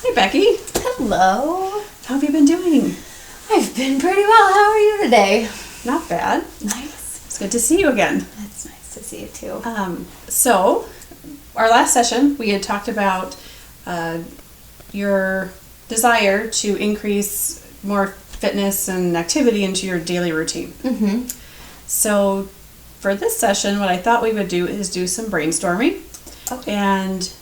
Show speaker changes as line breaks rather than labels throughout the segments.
Hey, Becky.
Hello.
How have you been doing?
I've been pretty well. How are you today?
Not bad.
Nice.
It's good to see you again.
It's nice to see you too.
So, our last session, we had talked about your desire to increase more fitness and activity into your daily routine.
Mm-hmm.
So, for this session, what I thought we would do is do some brainstorming.
Okay.
And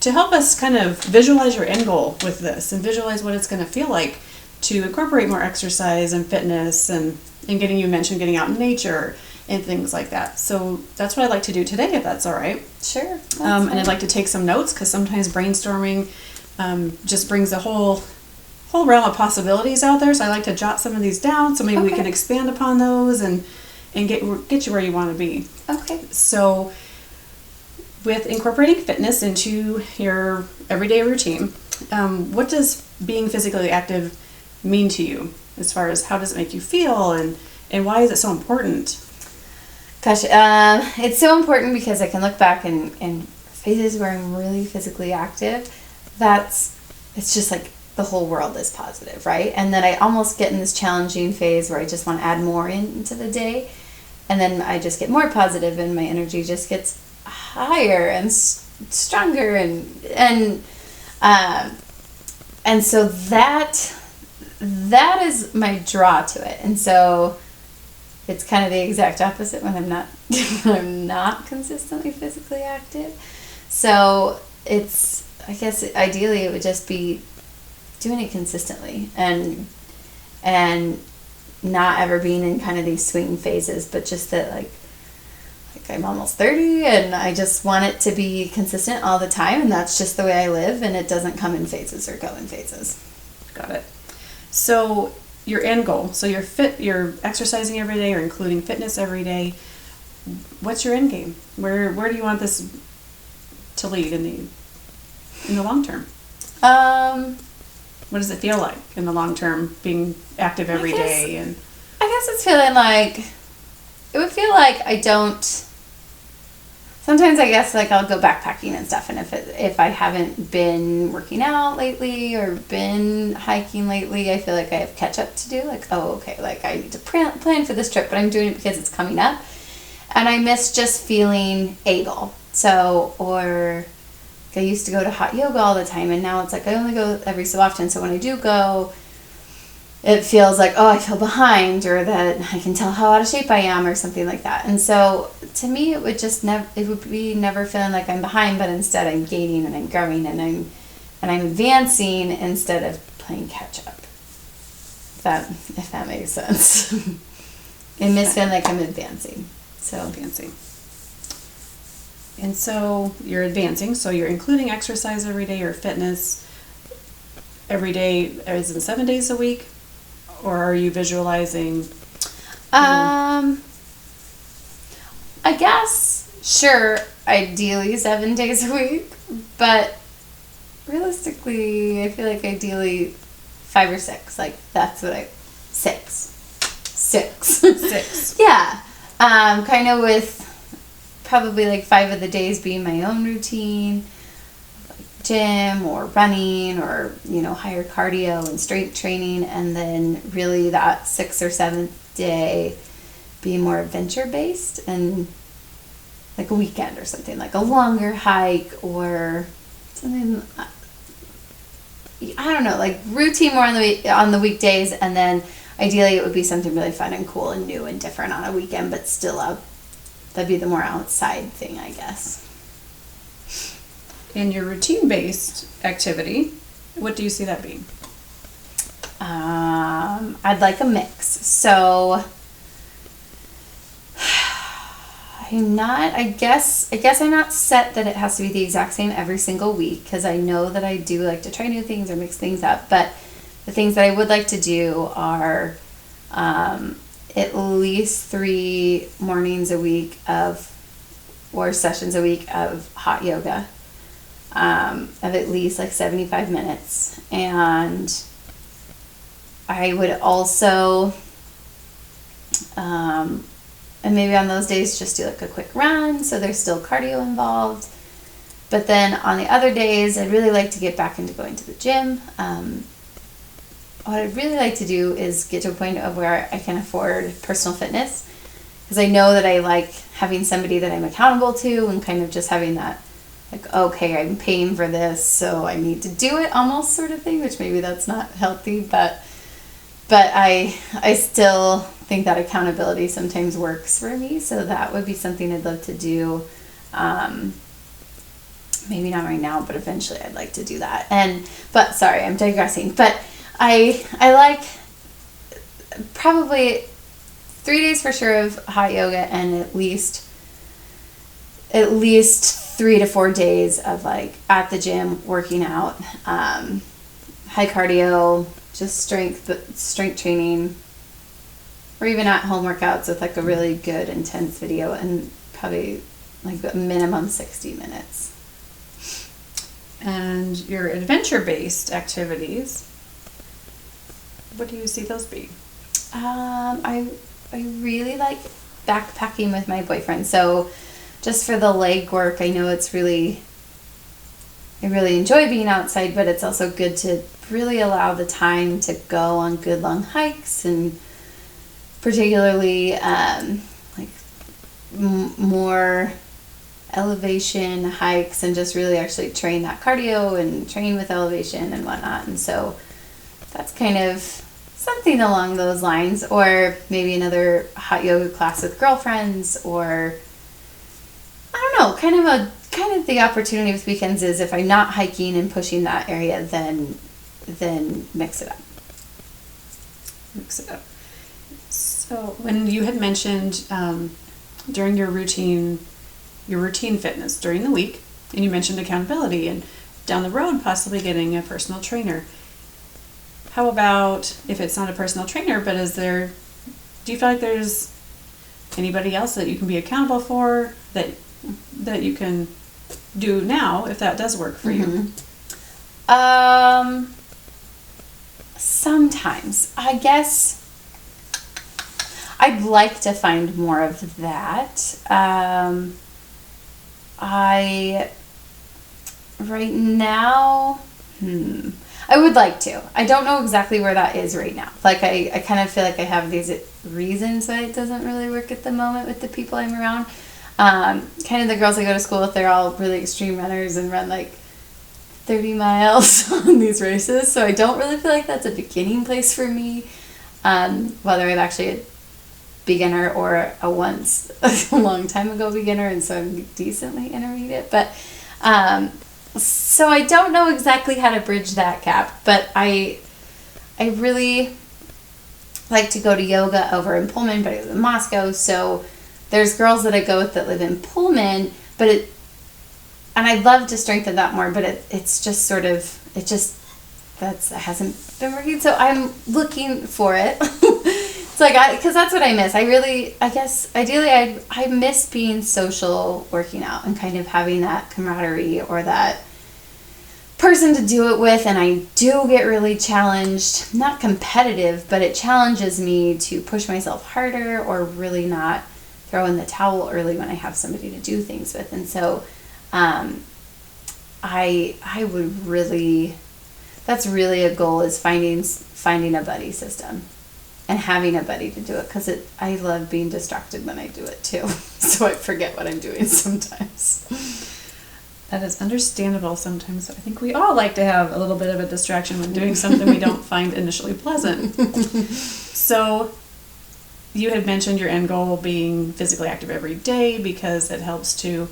to help us kind of visualize your end goal with this and visualize what it's going to feel like to incorporate more exercise and fitness and you mentioned getting out in nature and things like that. So that's what I'd like to do today, if that's all right.
Sure.
And I'd like to take some notes because sometimes brainstorming just brings a whole realm of possibilities out there. So I like to jot some of these down so maybe we can expand upon those and get you where you want to be.
Okay.
So with incorporating fitness into your everyday routine, what does being physically active mean to you as far as how does it make you feel and why is it so important?
Gosh, it's so important because I can look back and phases where I'm really physically active, it's just like the whole world is positive, right? And then I almost get in this challenging phase where I just want to add more into the day, and then I just get more positive and my energy just gets higher and stronger and so that is my draw to it. And so it's kind of the exact opposite when I'm not consistently physically active. So I guess ideally it would just be doing it consistently and not ever being in kind of these swing phases, but just that like I'm almost 30 and I just want it to be consistent all the time, and that's just the way I live, and it doesn't come in phases or go in phases.
Got it. So your end goal, so you're exercising every day or including fitness every day. What's your end game? Where do you want this to lead in the long term? What does it feel like in the long term being active every day? And
I guess it's feeling like it would feel like I don't. Sometimes I guess like I'll go backpacking and stuff, and if I haven't been working out lately or been hiking lately, I feel like I have catch up to do. Like, oh, okay, like I need to plan for this trip, but I'm doing it because it's coming up, and I miss just feeling able. So, or I used to go to hot yoga all the time, and now it's like I only go every so often. So when I do go, it feels like, oh, I feel behind, or that I can tell how out of shape I am, or something like that. And so to me, it would just never feeling like I'm behind, but instead I'm gaining and I'm growing and I'm advancing instead of playing catch up. If that makes sense. I miss feeling like I'm advancing. So
advancing. And so you're advancing, so you're including exercise every day or fitness every day, is it 7 days a week? Or are you visualizing?
I guess, sure, ideally 7 days a week, but realistically, I feel like ideally 5 or 6. Like, that's what six. Yeah. Kind of with probably like 5 of the days being my own routine, like gym or running or, higher cardio and strength training, and then really that 6th or 7th day being more adventure based and like a weekend or something, like a longer hike or something, I don't know, like routine more on the weekdays, and then ideally it would be something really fun and cool and new and different on a weekend, but still that'd be the more outside thing, I guess.
In your routine-based activity, what do you see that being?
I'd like a mix. So I guess I'm not set that it has to be the exact same every single week, because I know that I do like to try new things or mix things up, but the things that I would like to do are at least 3 mornings a week or sessions a week of hot yoga, of at least like 75 minutes. And I would also, and maybe on those days just do like a quick run, so there's still cardio involved. But then on the other days, I'd really like to get back into going to the gym. What I'd really like to do is get to a point of where I can afford personal fitness, because I know that I like having somebody that I'm accountable to, and kind of just having that, like, okay, I'm paying for this, so I need to do it almost sort of thing, which maybe that's not healthy, but I still think that accountability sometimes works for me, so that would be something I'd love to do. Maybe not right now, but eventually I'd like to do that. But sorry, I'm digressing. But I like probably 3 days for sure of hot yoga, and at least 3 to 4 days of like at the gym working out, high cardio, just strength training, or even at home workouts with like a really good intense video, and probably like a minimum 60 minutes.
And your adventure-based activities, what do you see those be?
I really like backpacking with my boyfriend. So just for the leg work, I know I really enjoy being outside, but it's also good to really allow the time to go on good long hikes, and particularly more elevation hikes, and just really actually train that cardio and train with elevation and whatnot. And so that's kind of something along those lines, or maybe another hot yoga class with girlfriends, or I don't know, kind of the opportunity with weekends is if I'm not hiking and pushing that area, then mix it up.
So when you had mentioned during your routine fitness during the week, and you mentioned accountability, and down the road possibly getting a personal trainer. How about if it's not a personal trainer, but do you feel like there's anybody else that you can be accountable for, that you can do now if that does work for you?
Sometimes. I guess I'd like to find more of that. Right now, I would like to. I don't know exactly where that is right now. Like, I kind of feel like I have these reasons why it doesn't really work at the moment with the people I'm around. Kind of the girls I go to school with, they're all really extreme runners and run like 30 miles on these races. So I don't really feel like that's a beginning place for me. Whether I'm actually a beginner or a long time ago beginner, and so I'm decently intermediate. But so I don't know exactly how to bridge that gap, but I really like to go to yoga over in Pullman, but I live in Moscow, so there's girls that I go with that live in Pullman, and I'd love to strengthen that more, but it's just sort of, it hasn't been working, so I'm looking for it. It's like, because that's what I miss. I guess, ideally, I miss being social working out, and kind of having that camaraderie, or that person to do it with, and I do get really challenged, not competitive, but it challenges me to push myself harder, or really not throw in the towel early when I have somebody to do things with. And so I would really, that's really a goal, is finding a buddy system and having a buddy to do it, because I love being distracted when I do it too. So I forget what I'm doing sometimes.
That is understandable sometimes. I think we all like to have a little bit of a distraction when doing something we don't find initially pleasant. So you had mentioned your end goal being physically active every day, because it helps to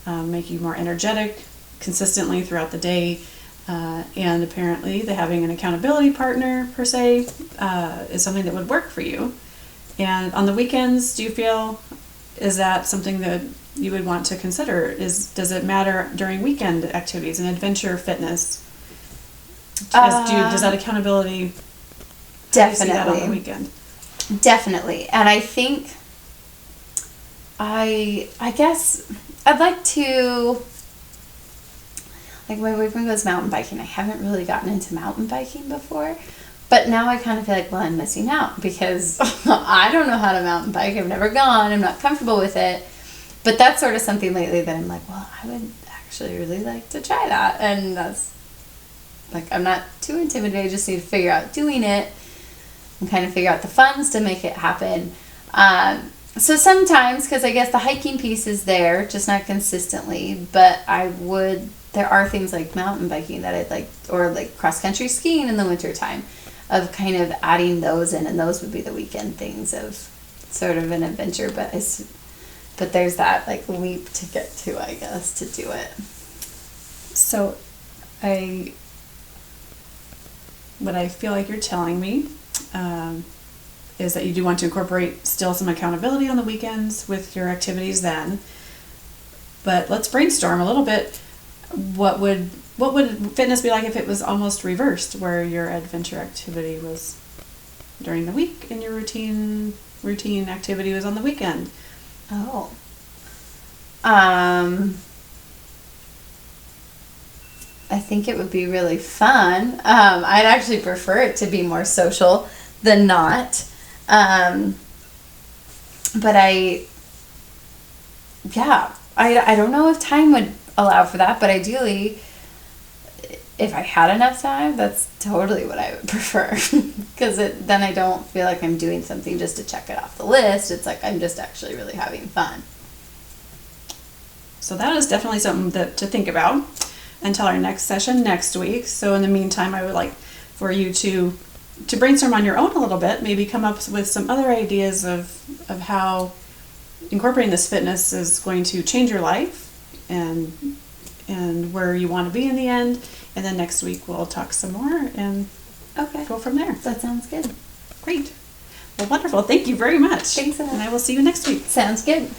make you more energetic consistently throughout the day. And apparently having an accountability partner, per se, is something that would work for you. And on the weekends, do you feel, is that something that you would want to consider? Does it matter during weekend activities and adventure fitness? Does that accountability
definitely
see that on the weekend?
Definitely. And I think I guess I'd like to, like, my boyfriend goes mountain biking. I haven't really gotten into mountain biking before, but now I kind of feel like, well, I'm missing out, because I don't know how to mountain bike. I've never gone. I'm not comfortable with it. But that's sort of something lately that I'm like, well, I would actually really like to try that. And that's, like, I'm not too intimidated. I just need to figure out doing it and kind of figure out the funds to make it happen. So sometimes, because I guess the hiking piece is there, just not consistently, but there are things like mountain biking that I'd like, or like cross-country skiing in the wintertime, of kind of adding those in, and those would be the weekend things of sort of an adventure, but there's that, like, leap to get to, I guess, to do it.
So what I feel like you're telling me is that you do want to incorporate still some accountability on the weekends with your activities then. But let's brainstorm a little bit. What would fitness be like if it was almost reversed, where your adventure activity was during the week and your routine activity was on the weekend?
Oh. I think it would be really fun. I'd actually prefer it to be more social than not. But I don't know if time would allow for that, but ideally, if I had enough time, that's totally what I would prefer. Because then I don't feel like I'm doing something just to check it off the list. It's like I'm just actually really having fun.
So that is definitely something to think about until our next session next week. So in the meantime, I would like for you to brainstorm on your own a little bit, maybe come up with some other ideas of how incorporating this fitness is going to change your life and where you want to be in the end. And then next week we'll talk some more and go from there.
That sounds good.
Great. Well, wonderful. Thank you very much.
Thanks, Annette.
And I will see you next week.
Sounds good.